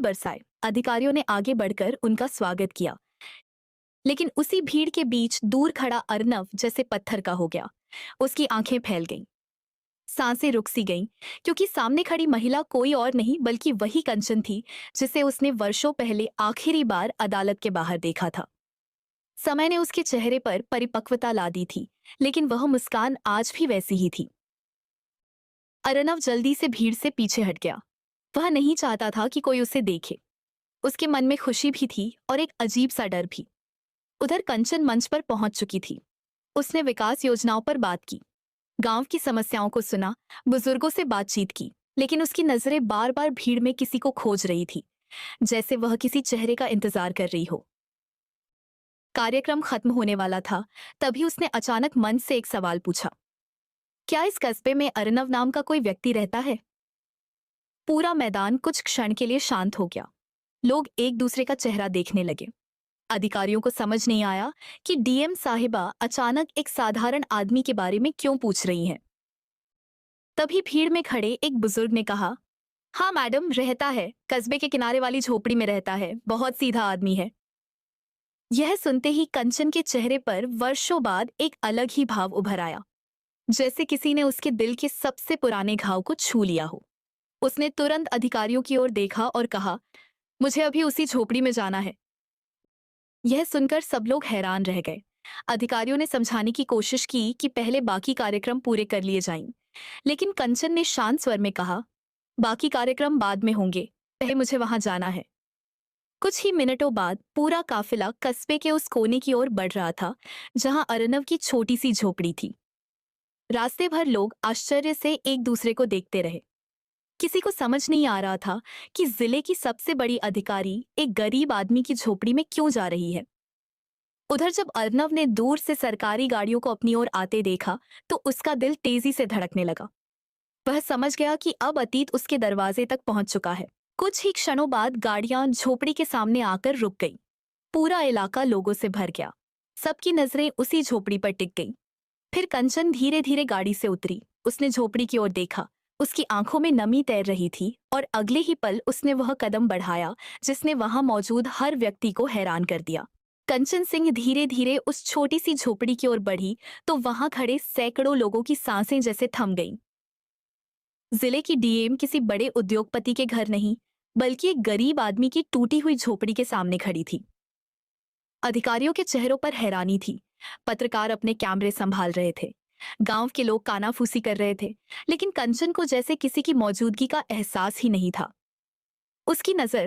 बरसाए। अधिकारियों ने आगे बढ़कर उनका स्वागत किया, लेकिन उसी भीड़ के बीच दूर खड़ा अर्नव जैसे पत्थर का हो गया। उसकी आंखें फैल गईं, सांसें रुक सी गईं, क्योंकि सामने खड़ी महिला कोई और नहीं बल्कि वही कंचन थी जिसे उसने वर्षों पहले आखिरी बार अदालत के बाहर देखा था। समय ने उसके चेहरे पर परिपक्वता ला दी थी, लेकिन वह मुस्कान आज भी वैसी ही थी। अर्नव जल्दी से भीड़ से पीछे हट गया। वह नहीं चाहता था कि कोई उसे देखे। उसके मन में खुशी भी थी और एक अजीब सा डर भी। उधर कंचन मंच पर पहुंच चुकी थी। उसने विकास योजनाओं पर बात की, गांव की समस्याओं को सुना, बुजुर्गों से बातचीत की, लेकिन उसकी नजरें बार बार भीड़ में किसी को खोज रही थी, जैसे वह किसी चेहरे का इंतजार कर रही हो। कार्यक्रम खत्म होने वाला था, तभी उसने अचानक मन से एक सवाल पूछा, क्या इस कस्बे में अर्नव नाम का कोई व्यक्ति रहता है? पूरा मैदान कुछ क्षण के लिए शांत हो गया। लोग एक दूसरे का चेहरा देखने लगे। अधिकारियों को समझ नहीं आया कि डीएम साहिबा अचानक एक साधारण आदमी के बारे में क्यों पूछ रही हैं। तभी भीड़ में खड़े एक बुजुर्ग ने कहा, हाँ मैडम, रहता है, कस्बे के किनारे वाली झोपड़ी में रहता है, बहुत सीधा आदमी है। यह सुनते ही कंचन के चेहरे पर वर्षों बाद एक अलग ही भाव उभर आया, जैसे किसी ने उसके दिल के सबसे पुराने घाव को छू लिया हो। उसने तुरंत अधिकारियों की ओर देखा और कहा, मुझे अभी उसी झोपड़ी में जाना है। यह सुनकर सब लोग हैरान रह गए। अधिकारियों ने समझाने की कोशिश की कि पहले बाकी कार्यक्रम पूरे कर लिए जाएं, लेकिन कंचन ने शांत स्वर में कहा, बाकी कार्यक्रम बाद में होंगे, पहले मुझे वहां जाना है। कुछ ही मिनटों बाद पूरा काफिला कस्बे के उस कोने की ओर बढ़ रहा था जहां अर्नव की छोटी सी झोपड़ी थी। रास्ते भर लोग आश्चर्य से एक दूसरे को देखते रहे। किसी को समझ नहीं आ रहा था कि जिले की सबसे बड़ी अधिकारी एक गरीब आदमी की झोपड़ी में क्यों जा रही है। उधर जब अर्नव ने दूर से सरकारी गाड़ियों को अपनी ओर आते देखा तो उसका दिल तेजी से धड़कने लगा। वह समझ गया कि अब अतीत उसके दरवाजे तक पहुंच चुका है। कुछ ही क्षणों बाद गाड़ियां झोपड़ी के सामने आकर रुक गईं। पूरा इलाका लोगों से भर गया। सबकी नजरें उसी झोपड़ी पर टिक गईं। फिर कंचन धीरे धीरे गाड़ी से उतरी। उसने झोपड़ी की ओर देखा। उसकी आंखों में नमी तैर रही थी और अगले ही पल उसने वह कदम बढ़ाया जिसने वहां मौजूद हर व्यक्ति को हैरान कर दिया। कंचन सिंह धीरे धीरे उस छोटी सी झोपड़ी की ओर बढ़ी तो वहां खड़े सैकड़ों लोगों की सांसें जैसे थम गईं। जिले की डीएम किसी बड़े उद्योगपति के घर नहीं, बल्कि एक गरीब आदमी की टूटी हुई झोपड़ी के सामने खड़ी थी। अधिकारियों के चेहरों पर हैरानी थी। पत्रकार अपने कैमरे संभाल रहे थे। गांव के लोग कानाफूसी कर रहे थे, लेकिन कंचन को जैसे किसी की मौजूदगी का एहसास ही नहीं था। उसकी नजर